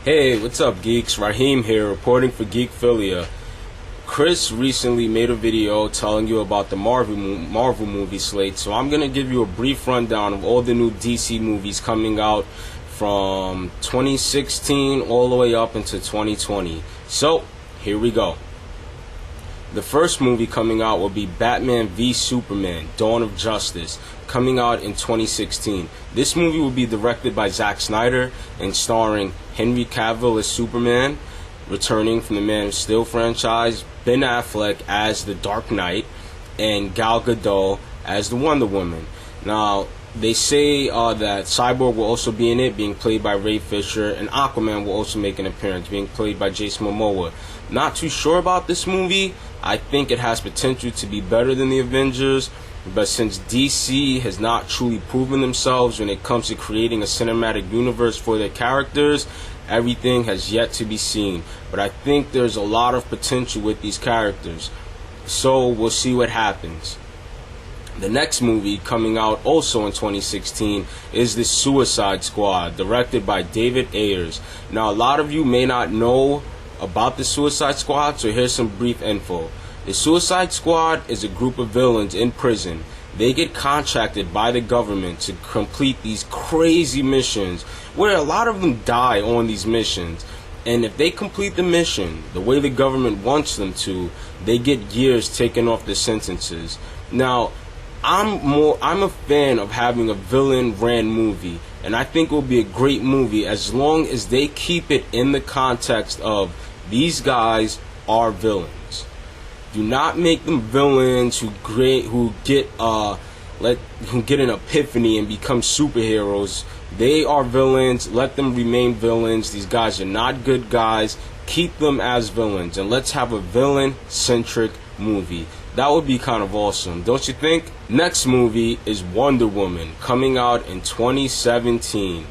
Hey, what's up, geeks? Rahieme here, reporting for Geekphilia. Chris recently made a video telling you about the Marvel movie slate, so I'm going to give you a brief rundown of all the new DC movies coming out from 2016 all the way up into 2020. So, here we go. The first movie coming out will be Batman v Superman: Dawn of Justice, coming out in 2016. This movie will be directed by Zack Snyder and starring Henry Cavill as Superman, returning from the Man of Steel franchise, Ben Affleck as the Dark Knight, and Gal Gadot as the Wonder Woman. Now, they say that Cyborg will also be in it, being played by Ray Fisher, and Aquaman will also make an appearance, being played by Jason Momoa. Not too sure about this movie. I think it has potential to be better than the Avengers, but since DC has not truly proven themselves when it comes to creating a cinematic universe for their characters, everything has yet to be seen. But I think there's a lot of potential with these characters, so we'll see what happens. The next movie coming out also in 2016 is The Suicide Squad, directed by David Ayers. Now, a lot of you may not know about the Suicide Squad, so here's some brief info. The Suicide Squad is a group of villains in prison. They get contracted by the government to complete these crazy missions where a lot of them die on these missions. And if they complete the mission the way the government wants them to, they get years taken off their sentences. Now, I'm a fan of having a villain-ran movie, and I think it will be a great movie as long as they keep it in the context of these guys are villains. Do not make them villains who get an epiphany and become superheroes. They are villains. Let them remain villains. These guys are not good guys. Keep them as villains, and let's have a villain-centric movie. That would be kind of awesome, don't you think? Next movie is Wonder Woman, coming out in 2017.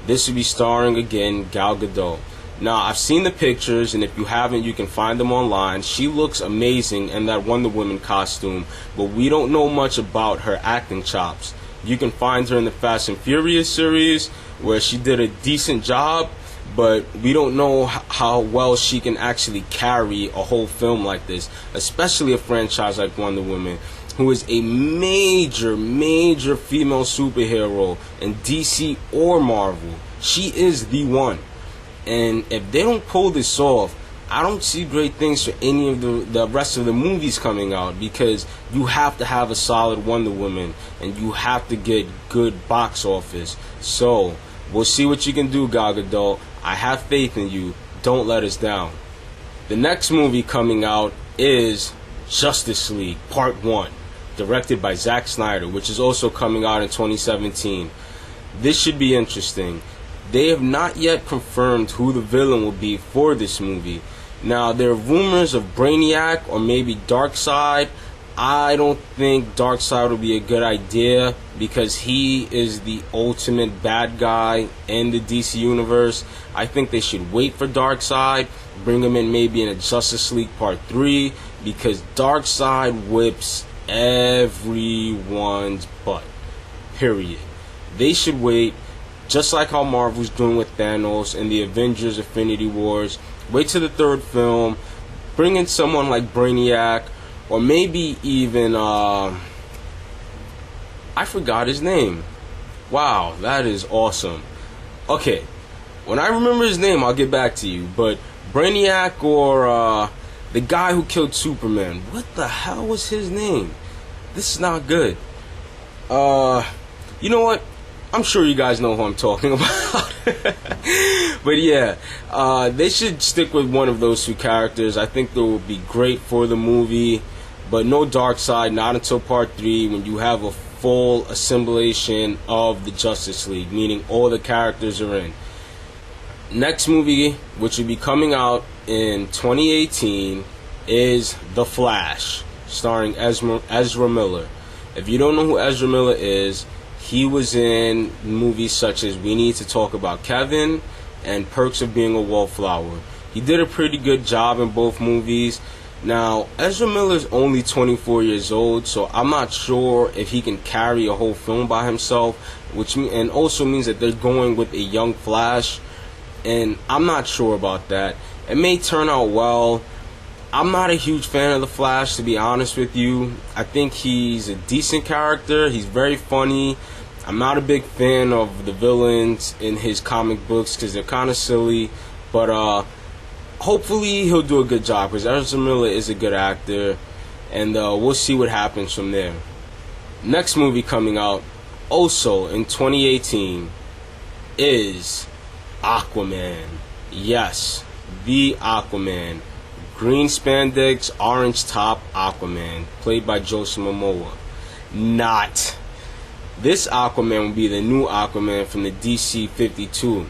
This will be starring, again, Gal Gadot. Now, I've seen the pictures, and if you haven't, you can find them online. She looks amazing in that Wonder Woman costume, but we don't know much about her acting chops. You can find her in the Fast and Furious series, where she did a decent job, but we don't know how well she can actually carry a whole film like this, especially a franchise like Wonder Woman, who is a major female superhero in DC or Marvel. She is the one. And if they don't pull this off, I don't see great things for any of the rest of the movies coming out, because you have to have a solid Wonder Woman and you have to get good box office. So, we'll see what you can do, Gal Gadot. I have faith in you. Don't let us down. The next movie coming out is Justice League Part 1, directed by Zack Snyder, which is also coming out in 2017. This should be interesting. They have not yet confirmed who the villain will be for this movie. Now, there are rumors of Brainiac or maybe Darkseid. I don't think Darkseid will be a good idea, because he is the ultimate bad guy in the DC universe. I think they should wait for Darkseid, bring him in maybe in a Justice League Part 3, because Darkseid whips everyone's butt. Period. They should wait, just like how Marvel's doing with Thanos and the Avengers Infinity Wars. Wait till the third film, bring in someone like Brainiac, or maybe even, I forgot his name. Wow, that is awesome. Okay, when I remember his name, I'll get back to you. But Brainiac or the guy who killed Superman. What the hell was his name? This is not good. You know what? I'm sure you guys know who I'm talking about. But yeah, they should stick with one of those two characters. I think they will be great for the movie. But no Darkseid, not until Part 3, when you have a full assimilation of the Justice League, meaning all the characters are in. Next movie, which will be coming out in 2018, is The Flash, starring Ezra Miller. If you don't know who Ezra Miller is, he was in movies such as We Need to Talk About Kevin and Perks of Being a Wallflower. He did a pretty good job in both movies. Now, Ezra Miller's only 24 years old, so I'm not sure if he can carry a whole film by himself, and also means that they're going with a young Flash. and I'm not sure about that. It may turn out well. I'm not a huge fan of the Flash, to be honest with you. I think he's a decent character. He's very funny. I'm not a big fan of the villains in his comic books because they're kind of silly. But hopefully he'll do a good job because Ezra Miller is a good actor. And we'll see what happens from there. Next movie coming out also in 2018 is Aquaman. Yes, the Aquaman. Green spandex, orange top Aquaman, played by Jason Momoa. Not. This Aquaman will be the new Aquaman from the DC 52.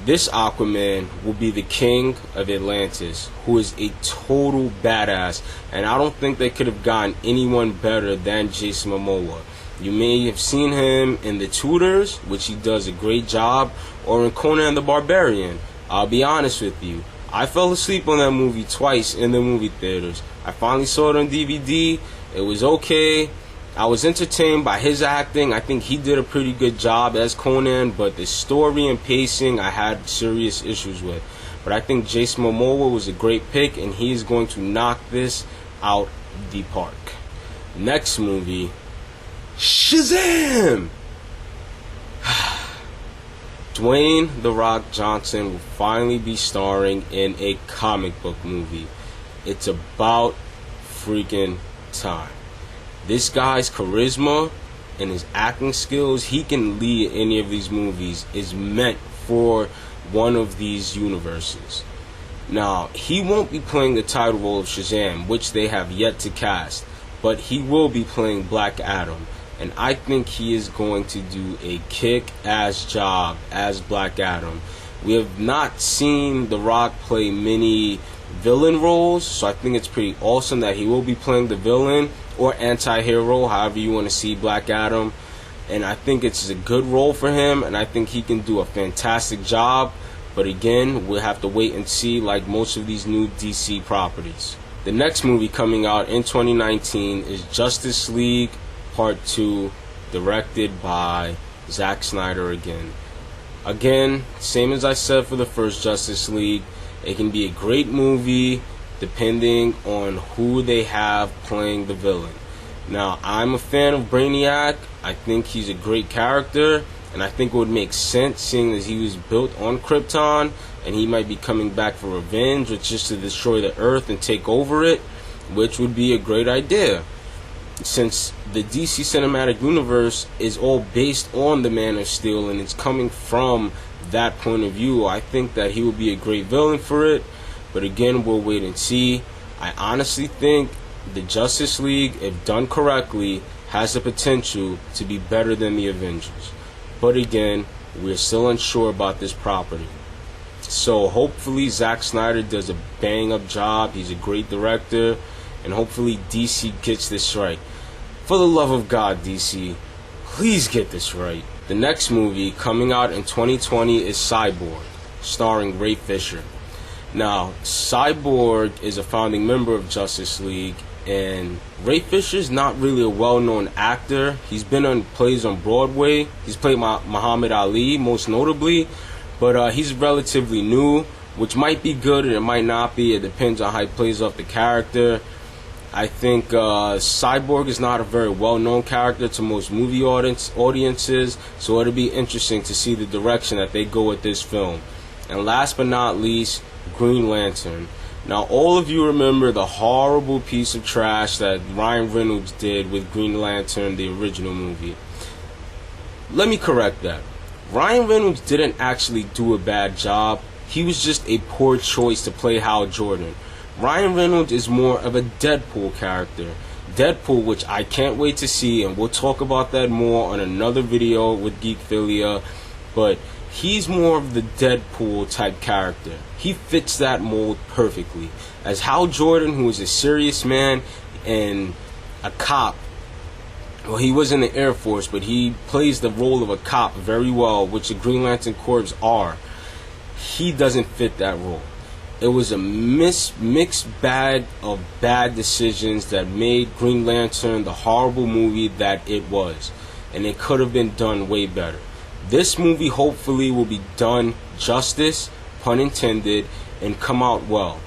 This Aquaman will be the king of Atlantis, who is a total badass, and I don't think they could have gotten anyone better than Jason Momoa. You may have seen him in The Tudors, which he does a great job, or in Conan the Barbarian. I'll be honest with you, I fell asleep on that movie twice in the movie theaters. I finally saw it on DVD. It was okay. I was entertained by his acting. I think he did a pretty good job as Conan, but the story and pacing I had serious issues with. But I think Jason Momoa was a great pick, and he is going to knock this out the park. Next movie, Shazam! Dwayne "The Rock" Johnson will finally be starring in a comic book movie. It's about freaking time. This guy's charisma and his acting skills, he can lead any of these movies, is meant for one of these universes. Now, he won't be playing the title role of Shazam, which they have yet to cast, but he will be playing Black Adam. And I think he is going to do a kick-ass job as Black Adam. We have not seen The Rock play many villain roles, so I think it's pretty awesome that he will be playing the villain or anti-hero, however you want to see Black Adam. And I think it's a good role for him, and I think he can do a fantastic job. But again, we'll have to wait and see, like most of these new DC properties. The next movie coming out in 2019 is Justice League Part 2, directed by Zack Snyder again. Again, same as I said for the first Justice League, it can be a great movie depending on who they have playing the villain. Now, I'm a fan of Brainiac. I think he's a great character, and I think it would make sense seeing that he was built on Krypton and he might be coming back for revenge, which is to destroy the Earth and take over it, which would be a great idea. Since the DC Cinematic Universe is all based on the Man of Steel and it's coming from that point of view, I think that he will be a great villain for it. But again, we'll wait and see. I honestly think the Justice League, if done correctly, has the potential to be better than the Avengers. But again, we're still unsure about this property. So hopefully Zack Snyder does a bang-up job. He's a great director. And hopefully DC gets this right. For the love of God, DC, please get this right. The next movie coming out in 2020 is Cyborg, starring Ray Fisher. Now, Cyborg is a founding member of Justice League, and Ray Fisher's not really a well-known actor. He's been on plays on Broadway. He's played Muhammad Ali, most notably, but he's relatively new, which might be good and it might not be. It depends on how he plays off the character. I think Cyborg is not a very well-known character to most movie audiences, so it'll be interesting to see the direction that they go with this film. And last but not least, Green Lantern. Now, all of you remember the horrible piece of trash that Ryan Reynolds did with Green Lantern, the original movie. Let me correct that. Ryan Reynolds didn't actually do a bad job. He was just a poor choice to play Hal Jordan. Ryan Reynolds is more of a Deadpool character. Deadpool, which I can't wait to see, and we'll talk about that more on another video with Geekphilia, but he's more of the Deadpool type character. He fits that mold perfectly. As Hal Jordan, who is a serious man and a cop, well, he was in the Air Force, but he plays the role of a cop very well, which the Green Lantern Corps are. He doesn't fit that role. It was a mixed bag of bad decisions that made Green Lantern the horrible movie that it was. And it could have been done way better. This movie hopefully will be done justice, pun intended, and come out well.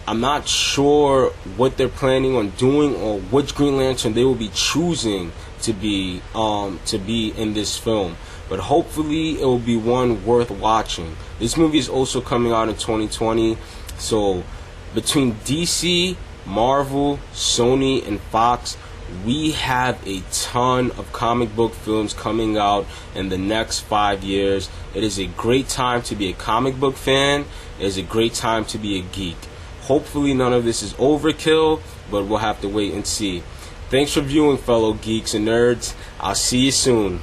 I'm not sure what they're planning on doing or which Green Lantern they will be choosing to be in this film, but hopefully it will be one worth watching. This movie is also coming out in 2020, so between DC, Marvel, Sony, and Fox, we have a ton of comic book films coming out in the next 5 years. It is a great time to be a comic book fan. It is a great time to be a geek. Hopefully none of this is overkill, but we'll have to wait and see. Thanks for viewing, fellow geeks and nerds. I'll see you soon.